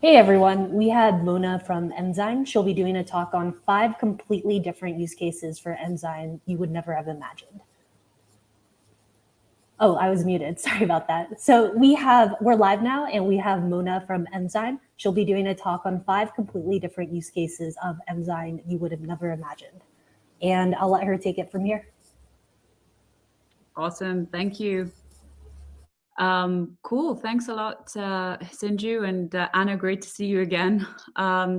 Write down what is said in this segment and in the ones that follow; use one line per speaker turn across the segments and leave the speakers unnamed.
Hey everyone, we had Mona from Enzyme. She'll be doing a talk on 5 completely different use cases for Enzyme you would never have imagined. Oh, I was muted. Sorry about that. So we're live now and we have Mona from Enzyme. She'll be doing a talk on 5 completely different use cases of Enzyme you would have never imagined. And I'll let her take it from here.
Awesome. Thank you. Cool. Thanks a lot, Sinju and Anna. Great to see you again. My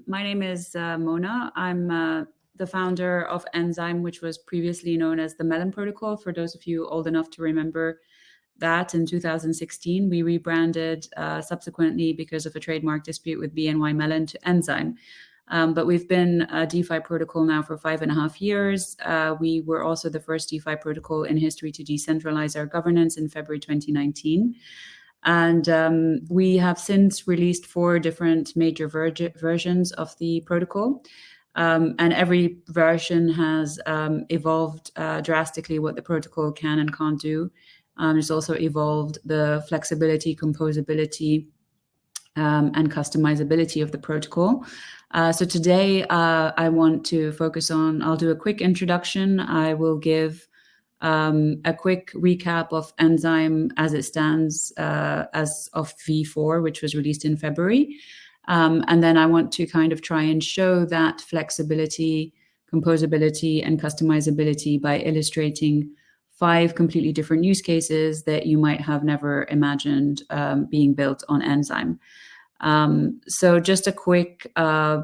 name is Mona. I'm the founder of Enzyme, which was previously known as the Melon Protocol. For those of you old enough to remember that, in 2016, we rebranded subsequently because of a trademark dispute with BNY Mellon to Enzyme. But we've been a DeFi protocol now for 5.5 years. We were also the first DeFi protocol in history to decentralize our governance in February 2019. And we have since released 4 different major versions of the protocol. And every version has evolved drastically what the protocol can and can't do. It's also evolved the flexibility, composability, and customizability of the protocol. So today I want to focus on, I'll do a quick introduction. I will give a quick recap of Enzyme as it stands as of V4, which was released in February. And then I want to kind of try and show that flexibility, composability, and customizability by illustrating 5 completely different use cases that you might have never imagined being built on Enzyme. So just a quick,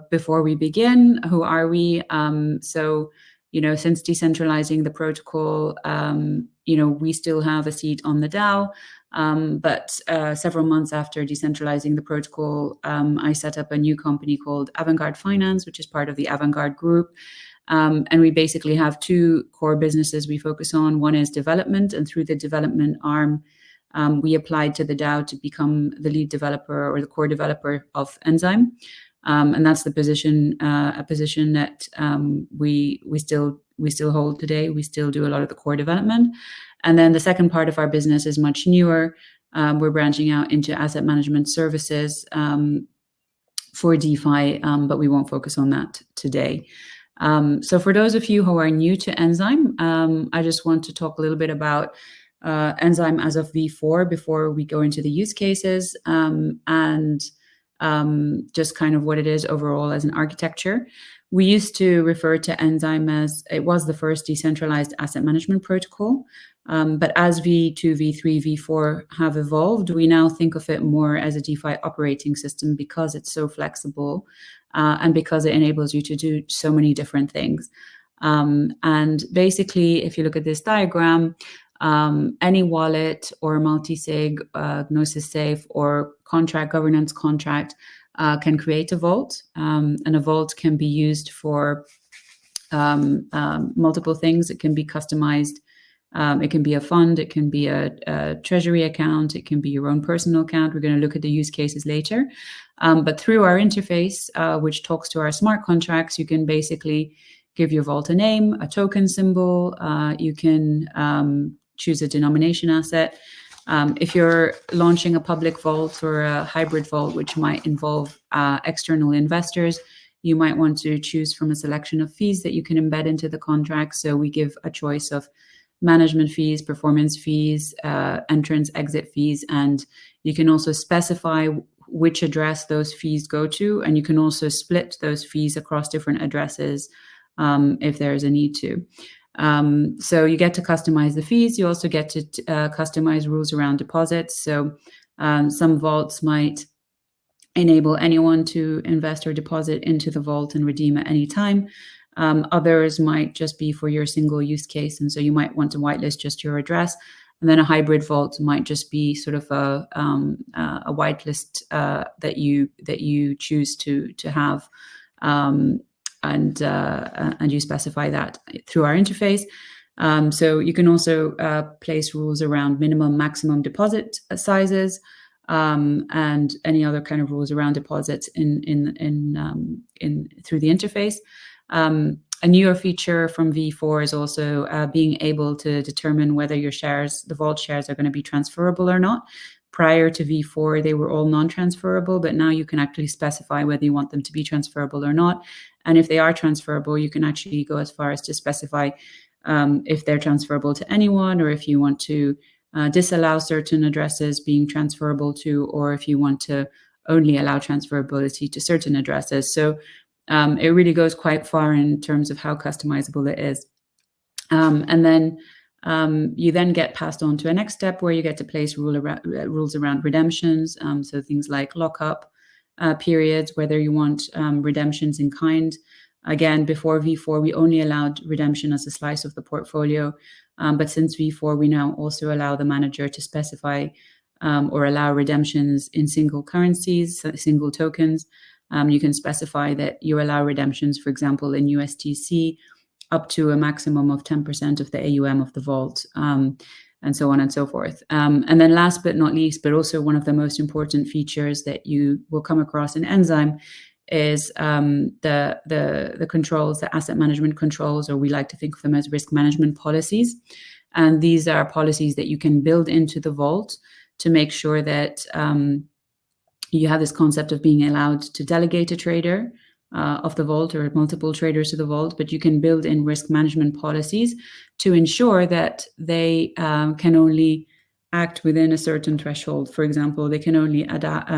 before we begin, who are we? Since decentralizing the protocol, we still have a seat on the DAO. But several months after decentralizing the protocol, I set up a new company called Avantgarde Finance, which is part of the Avantgarde Group. And we basically have 2 core businesses we focus on. One is development, and through the development arm, we applied to the DAO to become the lead developer or the core developer of Enzyme. And that's a position that we still hold today. We still do a lot of the core development. And then the second part of our business is much newer. We're branching out into asset management services for DeFi, but we won't focus on that today. So for those of you who are new to Enzyme, I just want to talk a little bit about Enzyme as of V4 before we go into the use cases, and just kind of what it is overall as an architecture. We used to refer to Enzyme as it was the first decentralized asset management protocol. But as V2, V3, V4 have evolved, we now think of it more as a DeFi operating system because it's so flexible and because it enables you to do so many different things. And basically, if you look at this diagram, any wallet or multi-sig, Gnosis Safe or contract governance contract can create a vault. And a vault can be used for multiple things. It can be customized. It can be a fund. It can be a treasury account. It can be your own personal account. We're going to look at the use cases later. But through our interface, which talks to our smart contracts, you can basically give your vault a name, a token symbol. You can choose a denomination asset. If you're launching a public vault or a hybrid vault, which might involve external investors, you might want to choose from a selection of fees that you can embed into the contract. So we give a choice of management fees, performance fees, entrance, exit fees, and you can also specify which address those fees go to, and you can also split those fees across different addresses if there is a need to. So you get to customize the fees. You also get to customize rules around deposits. So some vaults might enable anyone to invest or deposit into the vault and redeem at any time. Others might just be for your single use case. And so you might want to whitelist just your address. And then a hybrid vault might just be sort of a whitelist that you choose to have. And you specify that through our interface. So you can also place rules around minimum, maximum deposit sizes, and any other kind of rules around deposits in through the interface. A newer feature from V4 is also being able to determine whether your shares, the vault shares, are going to be transferable or not. prior to V4, they were all non-transferable, but now you can actually specify whether you want them to be transferable or not. And if they are transferable, you can actually go as far as to specify if they're transferable to anyone, or if you want to disallow certain addresses being transferable to, or if you want to only allow transferability to certain addresses. So it really goes quite far in terms of how customizable it is. And then you then get passed on to a next step where you get to place rules around redemptions. So things like lockup periods, whether you want redemptions in kind. Again, before V4, we only allowed redemption as a slice of the portfolio. But since V4, we now also allow the manager to specify or allow redemptions in single currencies, single tokens. You can specify that you allow redemptions, for example, in USTC, up to a maximum of 10% of the AUM of the vault, and so on and so forth. And then last but not least, but also one of the most important features that you will come across in Enzyme is the controls, the asset management controls, or we like to think of them as risk management policies. And these are policies that you can build into the vault to make sure that you have this concept of being allowed to delegate a trader of the vault or multiple traders to the vault, but you can build in risk management policies to ensure that they can only act within a certain threshold. For example, they can only interact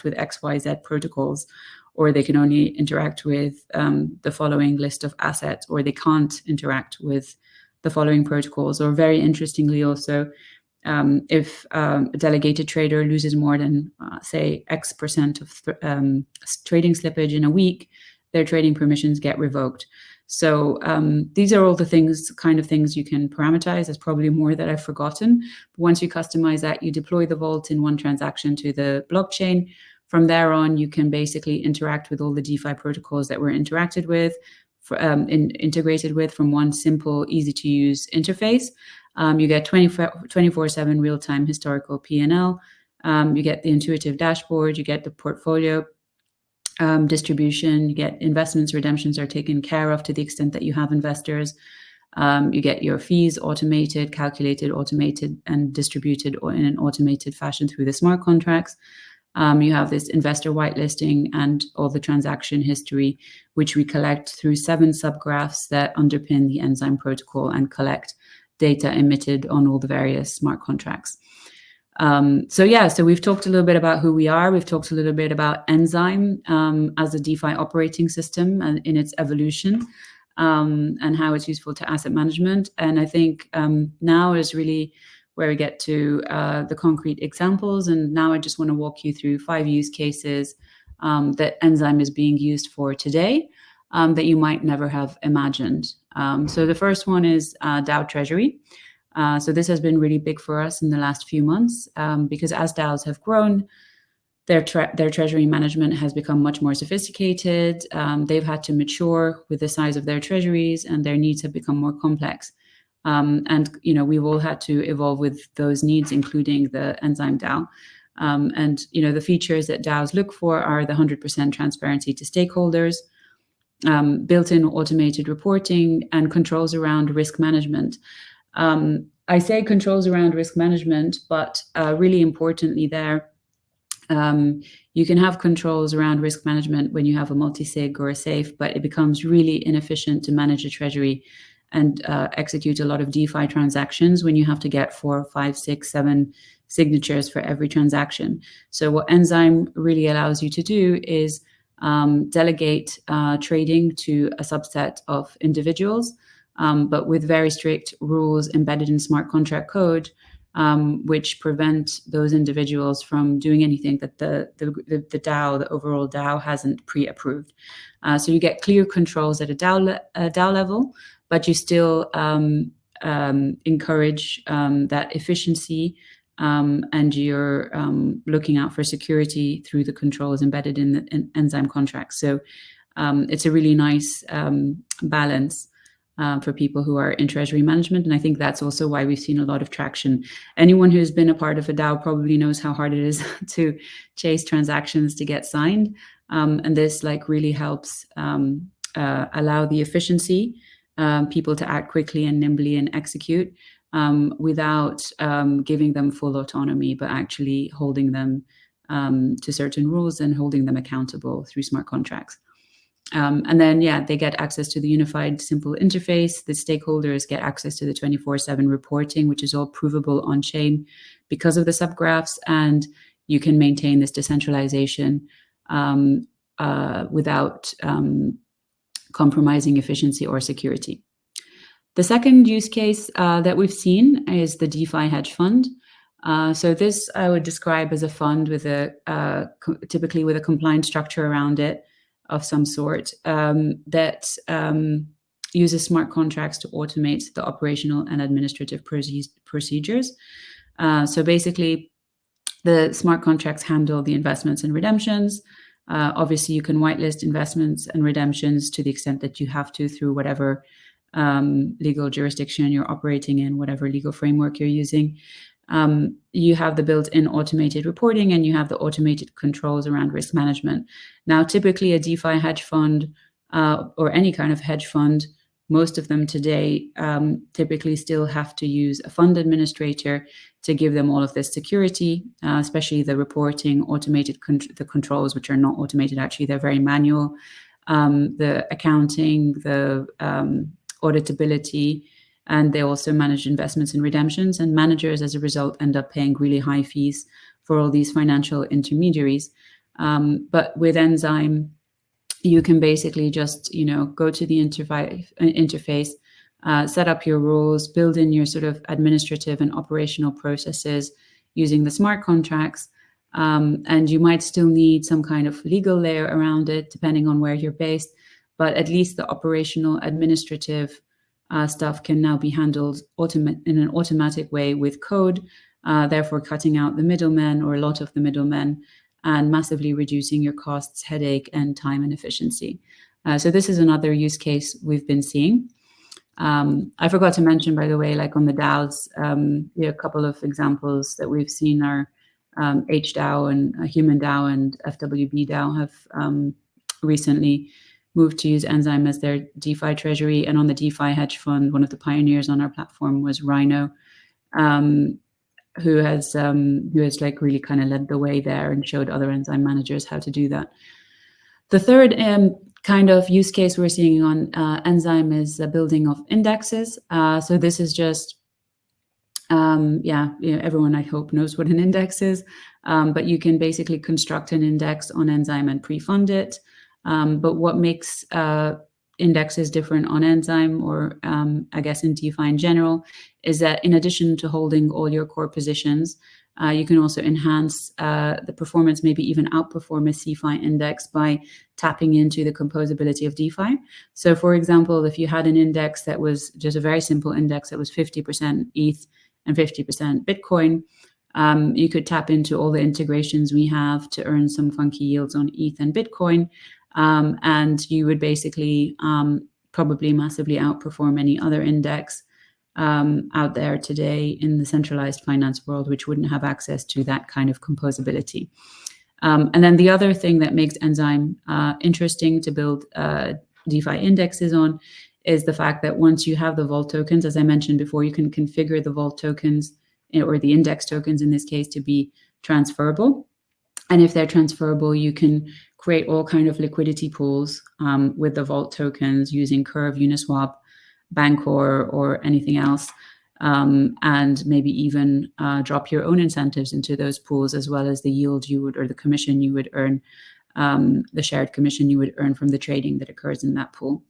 with XYZ protocols, or they can only interact with the following list of assets, or they can't interact with the following protocols. Or very interestingly, also, if a delegated trader loses more than, say, X% of trading slippage in a week, their trading permissions get revoked. So these are all the kind of things you can parameterize. There's probably more that I've forgotten. But once you customize that, you deploy the vault in one transaction to the blockchain. From there on, you can basically interact with all the DeFi protocols that were integrated with from one simple, easy-to-use interface. You get 24/7 real-time historical P&L. You get the intuitive dashboard. You get the portfolio distribution. You get investments, redemptions are taken care of to the extent that you have investors. You get your fees automated, calculated, automated, and distributed in an automated fashion through the smart contracts. You have this investor whitelisting and all the transaction history, which we collect through 7 subgraphs that underpin the Enzyme protocol and collect data emitted on all the various smart contracts. So we've talked a little bit about who we are. We've talked a little bit about Enzyme as a DeFi operating system and in its evolution, and how it's useful to asset management. And I think now is really where we get to the concrete examples. And now I just want to walk you through 5 use cases that Enzyme is being used for today that you might never have imagined. So the first one is DAO Treasury. So this has been really big for us in the last few months because as DAOs have grown, their treasury management has become much more sophisticated. They've had to mature with the size of their treasuries, and their needs have become more complex. And we've all had to evolve with those needs, including the Enzyme DAO. And the features that DAOs look for are the 100% transparency to stakeholders, built-in automated reporting, and controls around risk management. I say controls around risk management, but really importantly there, you can have controls around risk management when you have a multi-sig or a safe, but it becomes really inefficient to manage a treasury and execute a lot of DeFi transactions when you have to get 4, 5, 6, 7 signatures for every transaction. So what Enzyme really allows you to do is delegate trading to a subset of individuals, but with very strict rules embedded in smart contract code, which prevent those individuals from doing anything that the DAO, the overall DAO, hasn't pre-approved. So you get clear controls at a DAO level, but you still encourage that efficiency, and you're looking out for security through the controls embedded in the Enzyme contracts. So it's a really nice balance for people who are in treasury management. And I think that's also why we've seen a lot of traction. Anyone who's been a part of a DAO probably knows how hard it is to chase transactions to get signed. And this really helps allow the efficiency people to act quickly and nimbly and execute without giving them full autonomy, but actually holding them to certain rules and holding them accountable through smart contracts. And then, they get access to the unified simple interface. The stakeholders get access to the 24/7 reporting, which is all provable on chain because of the subgraphs. And you can maintain this decentralization without compromising efficiency or security. The second use case that we've seen is the DeFi hedge fund. So this I would describe as a fund with typically with a compliant structure around it of some sort that uses smart contracts to automate the operational and administrative procedures. So basically, the smart contracts handle the investments and redemptions. Obviously, you can whitelist investments and redemptions to the extent that you have to through whatever legal jurisdiction you're operating in, whatever legal framework you're using. You have the built-in automated reporting, and you have the automated controls around risk management. Now, typically a DeFi hedge fund or any kind of hedge fund, most of them today typically still have to use a fund administrator to give them all of this security, especially the reporting, automated the controls, which are not automated, actually, they're very manual, the accounting, the auditability, and they also manage investments and redemptions. And managers, as a result, end up paying really high fees for all these financial intermediaries. But with Enzyme, you can basically just, go to the interface, set up your rules, build in your sort of administrative and operational processes using the smart contracts. And you might still need some kind of legal layer around it, depending on where you're based. But at least the operational administrative stuff can now be handled in an automatic way with code, therefore cutting out the middlemen or a lot of the middlemen and massively reducing your costs, headache, and time and efficiency. So this is another use case we've been seeing. I forgot to mention, by the way, like on the DAOs, a couple of examples that we've seen are HDAO and Human DAO and FWB DAO have recently moved to use Enzyme as their DeFi treasury. And on the DeFi hedge fund, one of the pioneers on our platform was Rhino, who has like really kind of led the way there and showed other Enzyme managers how to do that. The third kind of use case we're seeing on Enzyme is the building of indexes. So this is just, everyone I hope knows what an index is, but you can basically construct an index on Enzyme and pre-fund it. But what makes indexes different on Enzyme, or I guess in DeFi in general, is that in addition to holding all your core positions, you can also enhance the performance, maybe even outperform a CeFi index by tapping into the composability of DeFi. So for example, if you had an index that was just a very simple index that was 50% ETH and 50% Bitcoin, you could tap into all the integrations we have to earn some funky yields on ETH and Bitcoin. And you would basically probably massively outperform any other index out there today in the centralized finance world, which wouldn't have access to that kind of composability. And then the other thing that makes Enzyme interesting to build DeFi indexes on is the fact that once you have the vault tokens, as I mentioned before, you can configure the vault tokens, or the index tokens in this case, to be transferable. And if they're transferable, you can create all kind of liquidity pools with the vault tokens using Curve, Uniswap, Bancor, or anything else, and maybe even drop your own incentives into those pools, as well as the yield you would, or the commission you would earn, the shared commission you would earn from the trading that occurs in that pool.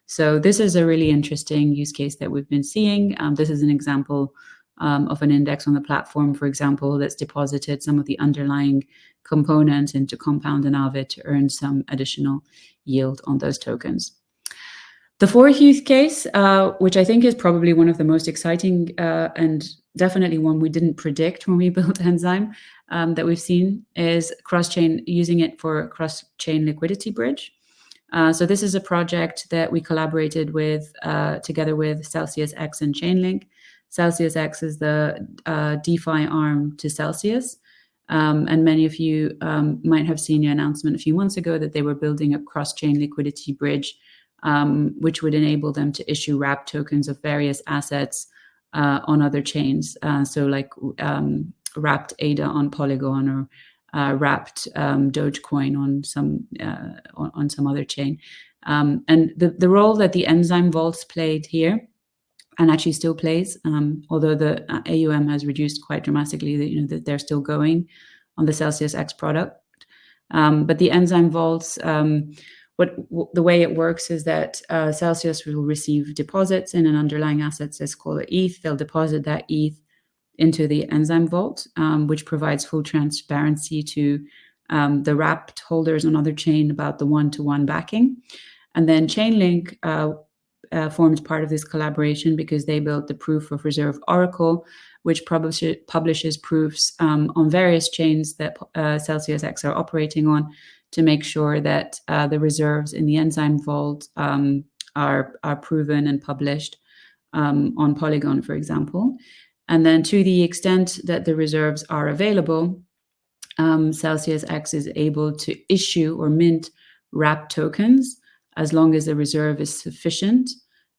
So this is a really interesting use case that we've been seeing. This is an example of an index on the platform, for example, that's deposited some of the underlying components into Compound and Aave to earn some additional yield on those tokens. The fourth use case, which I think is probably one of the most exciting and definitely one we didn't predict when we built Enzyme, that we've seen, is cross-chain, using it for a cross-chain liquidity bridge. So this is a project that we collaborated with together with Celsius X and Chainlink. Celsius X is the DeFi arm to Celsius. And many of you might have seen the announcement a few months ago that they were building a cross-chain liquidity bridge which would enable them to issue wrapped tokens of various assets on other chains. So like wrapped ADA on Polygon, or wrapped Dogecoin on some other chain. And the role that the Enzyme vaults played here, and actually still plays, although the AUM has reduced quite dramatically, that they're still going on the Celsius X product. But the Enzyme vaults, the way it works is that Celsius will receive deposits in an underlying asset, let's call it ETH. They'll deposit that ETH into the Enzyme vault, which provides full transparency to the wrapped holders on other chain about the one-to-one backing. And then Chainlink forms part of this collaboration because they built the Proof of Reserve Oracle, which publishes proofs on various chains that Celsius X are operating on, to make sure that the reserves in the Enzyme vault are proven and published on Polygon, for example. And then to the extent that the reserves are available, Celsius X is able to issue or mint wrapped tokens as long as the reserve is sufficient.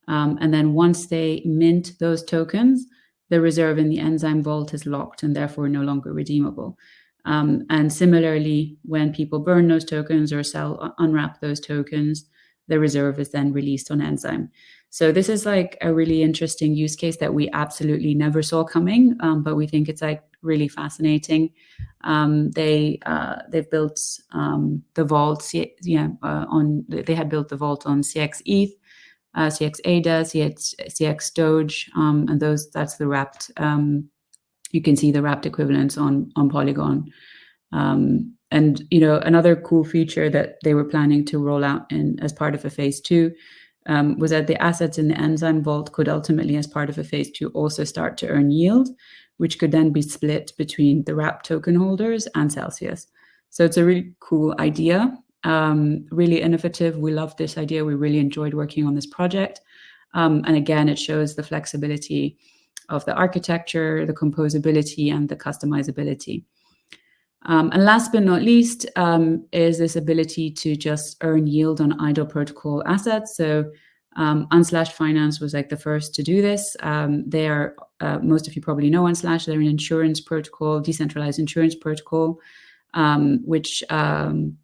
And then once they mint those tokens, the reserve in the Enzyme vault is locked and therefore no longer redeemable. And similarly, when people burn those tokens or unwrap those tokens, the reserve is then released on Enzyme. So this is like a really interesting use case that we absolutely never saw coming, but we think it's like really fascinating. They've built the vault, they had built the vault on CX ETH, CX ADA, CX Doge, and that's the wrapped. You can see the wrapped equivalents on Polygon. And another cool feature that they were planning to roll out as part of a phase 2 was that the assets in the Enzyme vault could ultimately, as part of a phase 2, also start to earn yield, which could then be split between the wrapped token holders and Celsius. So it's a really cool idea, really innovative. We love this idea. We really enjoyed working on this project. And again, it shows the flexibility of the architecture, the composability, and the customizability. And last but not least is this ability to just earn yield on idle protocol assets. So Unslash Finance was like the first to do this. They are, most of you probably know Unslash. They're an insurance protocol, decentralized insurance protocol, which anyone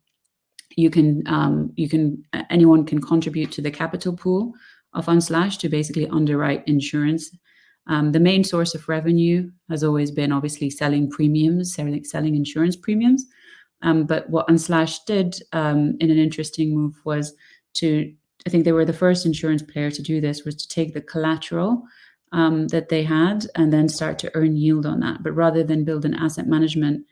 can contribute to the capital pool of Unslash to basically underwrite insurance. The main source of revenue has always been obviously selling premiums, selling insurance premiums. But what Unslash did in an interesting move was I think they were the first insurance player to do this, was to take the collateral that they had and then start to earn yield on that. But rather than build an asset management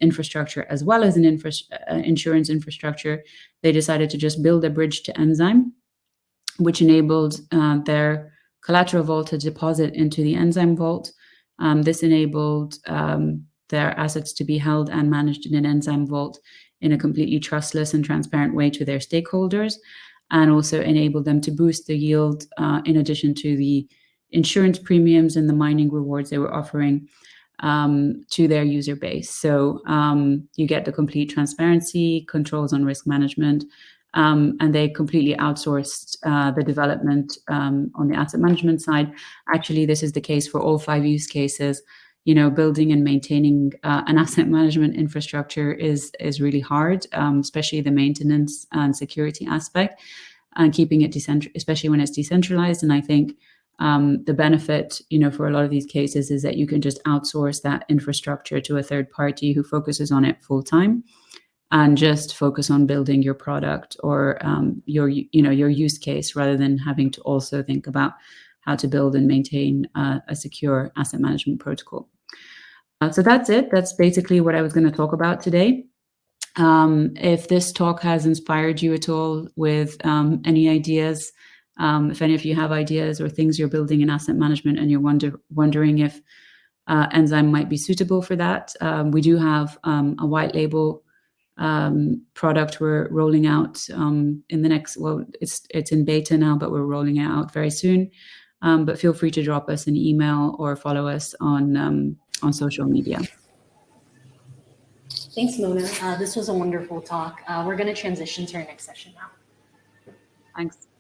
infrastructure as well as an insurance infrastructure, they decided to just build a bridge to Enzyme, which enabled their collateral vault to deposit into the Enzyme vault. This enabled their assets to be held and managed in an Enzyme vault in a completely trustless and transparent way to their stakeholders, and also enabled them to boost the yield in addition to the insurance premiums and the mining rewards they were offering to their user base. So you get the complete transparency, controls on risk management, and they completely outsourced the development on the asset management side. Actually, this is the case for all 5 use cases. Building and maintaining an asset management infrastructure is really hard, especially the maintenance and security aspect, and keeping it decentralized, especially when it's decentralized. And I think the benefit, for a lot of these cases is that you can just outsource that infrastructure to a third party who focuses on it full time, and just focus on building your product or your use case, rather than having to also think about how to build and maintain a secure asset management protocol. So that's it. That's basically what I was going to talk about today. If this talk has inspired you at all with any ideas, if any of you have ideas or things you're building in asset management and you're wondering if Enzyme might be suitable for that, we do have a white label product we're rolling out in the next, it's in beta now, but we're rolling it out very soon. But feel free to drop us an email or follow us on social media.
Thanks, Mona. This was a wonderful talk. We're going to transition to our next session now.
Thanks.